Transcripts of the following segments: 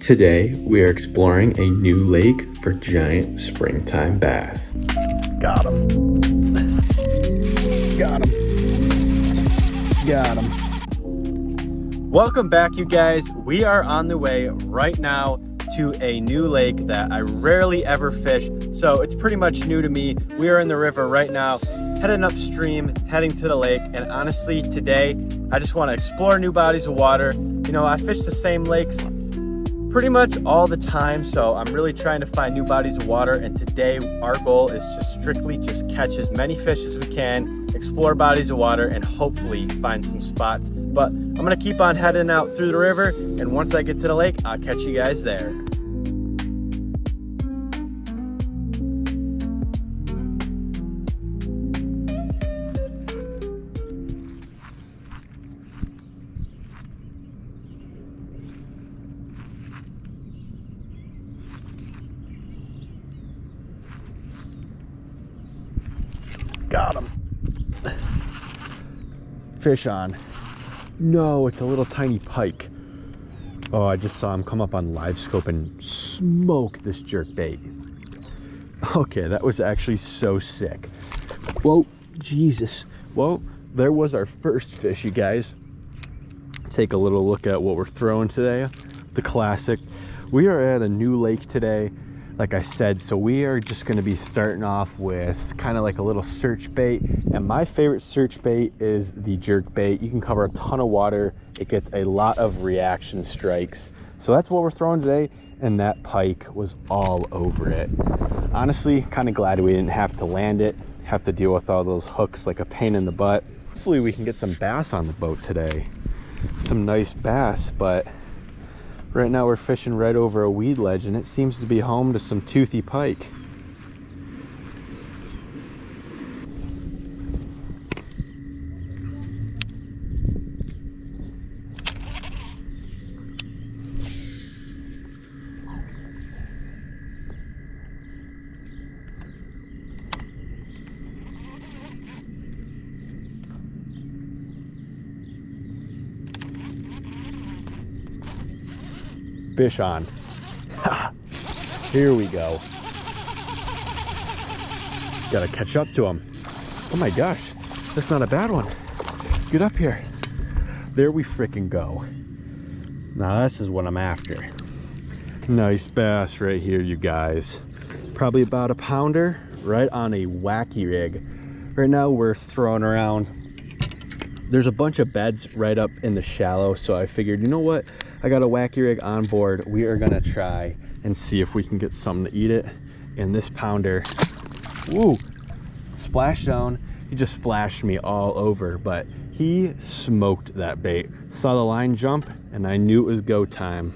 Today, we are exploring a new lake for giant springtime bass. Got him. Got him. Got him. Welcome back, you guys. We are on the way right now to a new lake that I rarely ever fish, so it's pretty much new to me. We are in the river right now, heading upstream, heading to the lake, and honestly, today, I just want to explore new bodies of water. You know, I fish the same lakes pretty much all the time, so I'm really trying to find new bodies of water, and today our goal is to strictly just catch as many fish as we can, explore bodies of water, and hopefully find some spots. But I'm gonna keep on heading out through the river, and once I get to the lake, I'll catch you guys there. Got him. Fish on. No, it's a little tiny pike. Oh, I just saw him come up on live scope and smoke this jerkbait. Okay, that was actually so sick. Whoa, Jesus. Well, there was our first fish, you guys. Take a little look at what we're throwing today. The classic. We are at a new lake today, like I said, so we are just going to be starting off with kind of like a little search bait, and my favorite search bait is the jerk bait. You can cover a ton of water, it gets a lot of reaction strikes, so that's what we're throwing today, and that pike was all over it. Honestly, kind of glad we didn't have to land it, have to deal with all those hooks like a pain in the butt. Hopefully we can get some bass on the boat today, some nice bass, but right now we're fishing right over a weed ledge, and it seems to be home to some toothy pike. Fish on. Here we go. Gotta catch up to him. Oh my gosh, that's not a bad one. Get up here. There we frickin' go. Now this is what I'm after. Nice bass right here, you guys. Probably about a pounder, right on a Wacky rig. Right now we're throwing around. There's a bunch of beds right up in the shallow, so I figured, you know what? I got a Wacky rig on board. We are gonna try and see if we can get something to eat it. And this pounder, woo, splash zone. He just splashed me all over, but he smoked that bait. Saw the line jump and I knew it was go time.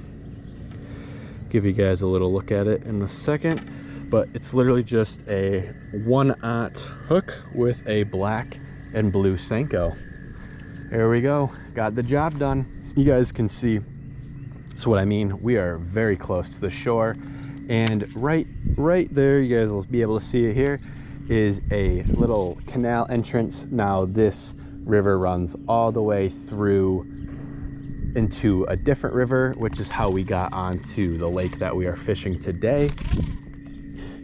Give you guys a little look at it in a second, but it's literally just a 1/0 hook with a black and blue Senko. There we go, got the job done. You guys can see, so what I mean, we are very close to the shore, and right there, you guys will be able to see it here, is a little canal entrance. Now this river runs all the way through into a different river, which is how we got onto the lake that we are fishing today.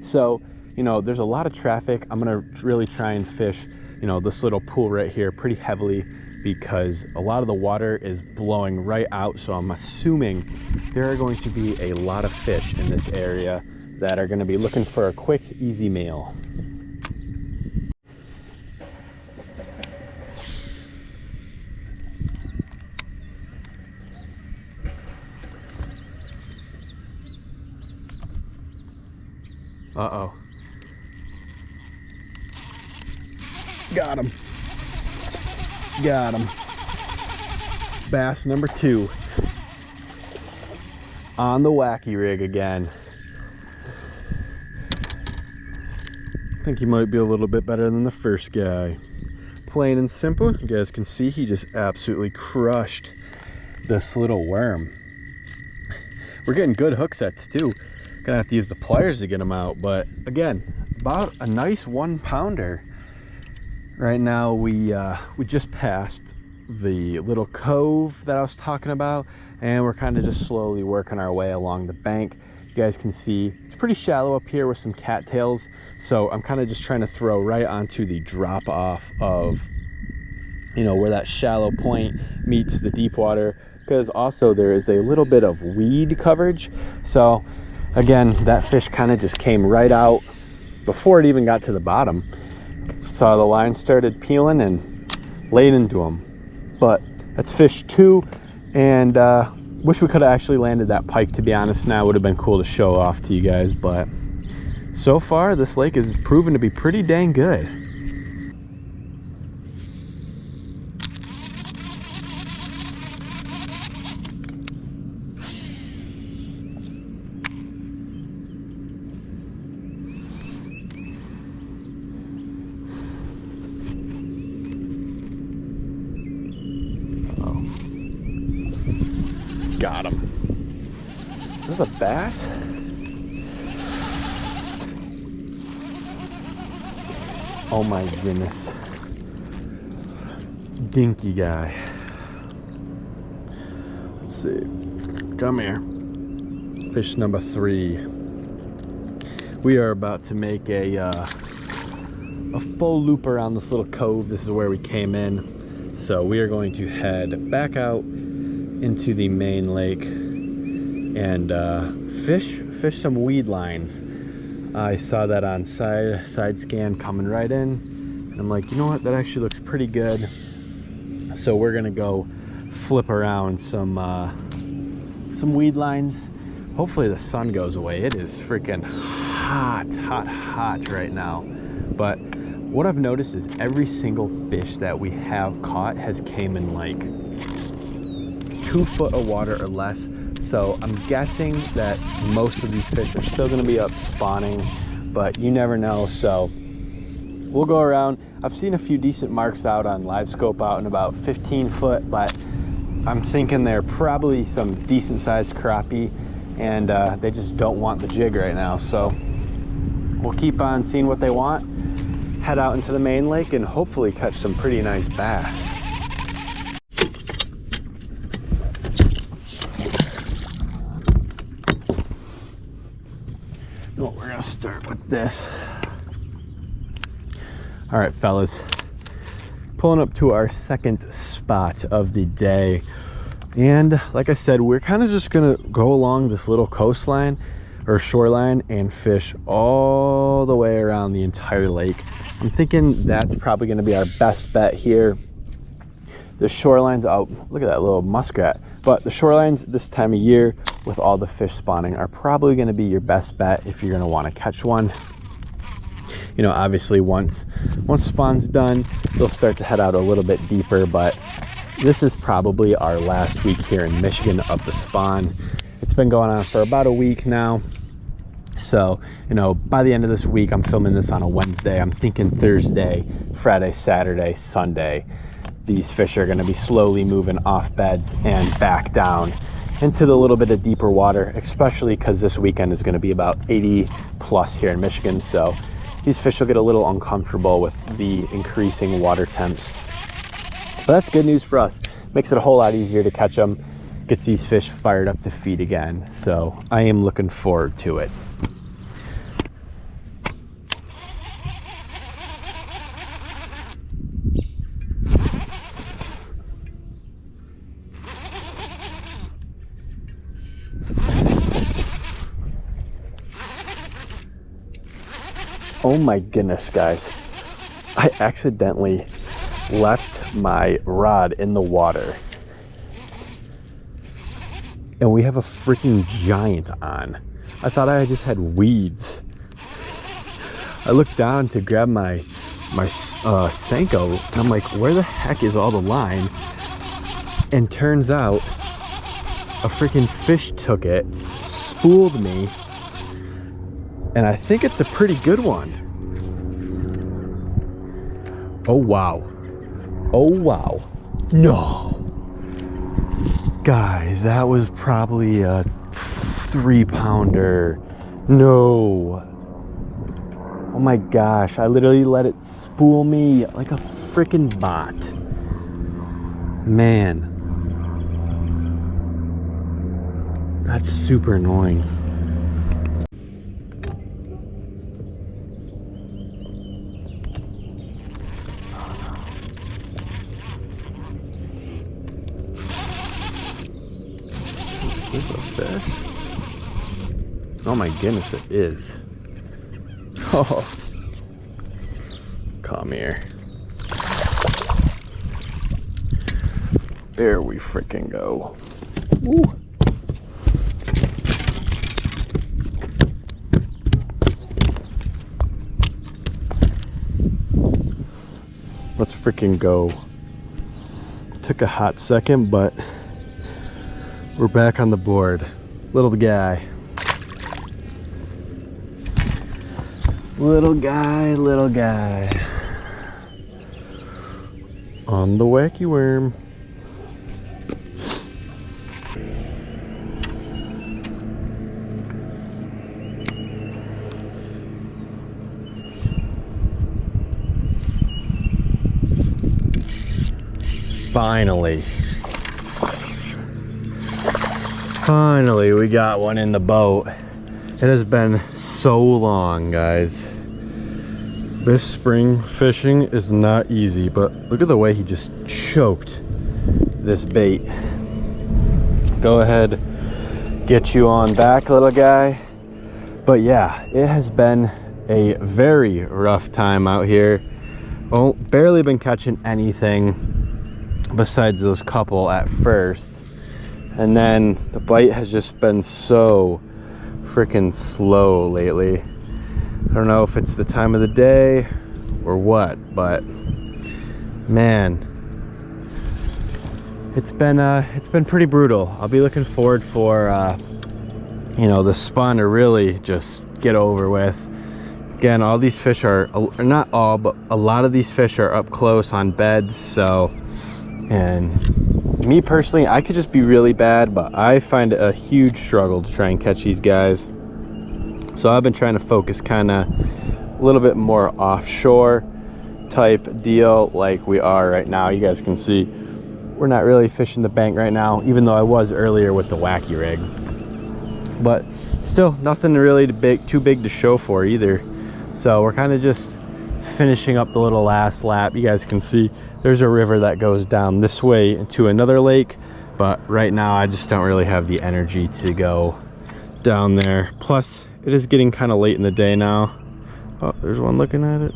So, you know, there's a lot of traffic. I'm gonna really try and fish, you know, this little pool right here pretty heavily, because a lot of the water is blowing right out, so I'm assuming there are going to be a lot of fish in this area that are going to be looking for a quick, easy meal. Uh-oh. Got him. Got him. Bass number 2 on the Wacky rig again. I think he might be a little bit better than the first guy. Plain and simple. You guys can see he just absolutely crushed this little worm. We're getting good hook sets too. Gonna have to use the pliers to get them out, but again, about a nice 1-pounder. Right now we just passed the little cove that I was talking about, and we're kind of just slowly working our way along the bank. You guys can see it's pretty shallow up here with some cattails, so I'm kind of just trying to throw right onto the drop off of, you know, where that shallow point meets the deep water, because also there is a little bit of weed coverage. So again, that fish kind of just came right out before it even got to the bottom. Saw the line started peeling and laid into them. But that's fish 2, and wish we could have actually landed that pike, to be honest. Now would have been cool to show off to you guys, but so far this lake is proven to be pretty dang good. Got him. Is this a bass? Oh my goodness. Dinky guy. Let's see. Come here. Fish number 3. We are about to make a full loop around this little cove. This is where we came in. So we are going to head back out into the main lake and fish some weed lines. I saw that on side scan coming right in, and I'm like, you know what, that actually looks pretty good. So we're gonna go flip around some weed lines. Hopefully the sun goes away. It is freaking hot right now. But what I've noticed is every single fish that we have caught has came in like 2 foot of water or less. So I'm guessing that most of these fish are still going to be up spawning, but you never know. So we'll go around. I've seen a few decent marks out on live scope out in about 15 foot, but I'm thinking they're probably some decent sized crappie, and they just don't want the jig right now. So we'll keep on seeing what they want, head out into the main lake, and hopefully catch some pretty nice bass. Well, we're gonna start with this. All right, fellas, pulling up to our second spot of the day, and like I said, we're kind of just gonna go along this little coastline or shoreline and fish all the way around the entire lake. I'm thinking that's probably gonna be our best bet here. The shorelines, oh, look at that little muskrat. But the shorelines this time of year with all the fish spawning are probably gonna be your best bet if you're gonna wanna catch one. You know, obviously once spawn's done, they'll start to head out a little bit deeper, but this is probably our last week here in Michigan of the spawn. It's been going on for about a week now. So, you know, by the end of this week, I'm filming this on a Wednesday. I'm thinking Thursday, Friday, Saturday, Sunday, these fish are gonna be slowly moving off beds and back down into the little bit of deeper water, especially because this weekend is gonna be about 80 plus here in Michigan. So these fish will get a little uncomfortable with the increasing water temps. But that's good news for us. Makes it a whole lot easier to catch them, gets these fish fired up to feed again. So I am looking forward to it. Oh my goodness, guys. I accidentally left my rod in the water. And we have a freaking giant on. I thought I just had weeds. I looked down to grab my Senko, and I'm like, where the heck is all the line? And turns out a freaking fish took it, spooled me, and I think it's a pretty good one. Oh wow. Oh wow. No. Guys, that was probably a 3-pounder. No. Oh my gosh, I literally let it spool me like a freaking bot. Man. That's super annoying. Is this a fish? Oh my goodness, it is. Oh, come here. There we freaking go. Ooh. Let's freaking go. Took a hot second, but we're back on the board. Little guy. Little guy, little guy. On the wacky worm. Finally, we got one in the boat. It has been so long, guys. This spring fishing is not easy, but look at the way he just choked this bait. Go ahead, get you on back, little guy. But yeah, it has been a very rough time out here. Well, barely been catching anything besides those couple at first, and then the bite has just been so freaking slow lately. I don't know if it's the time of the day or what, but man, it's been pretty brutal. I'll be looking forward for you know, the spawn to really just get over with. Again, all these fish are not all, but a lot of these fish are up close on beds, so. And me personally, I could just be really bad, but I find it a huge struggle to try and catch these guys. So I've been trying to focus kind of a little bit more offshore type deal like we are right now. You guys can see we're not really fishing the bank right now, even though I was earlier with the Wacky rig. But still, nothing really too big to show for either. So we're kind of just finishing up the little last lap. You guys can see there's a river that goes down this way into another lake, but right now I just don't really have the energy to go down there. Plus, it is getting kind of late in the day now. Oh, there's one looking at it.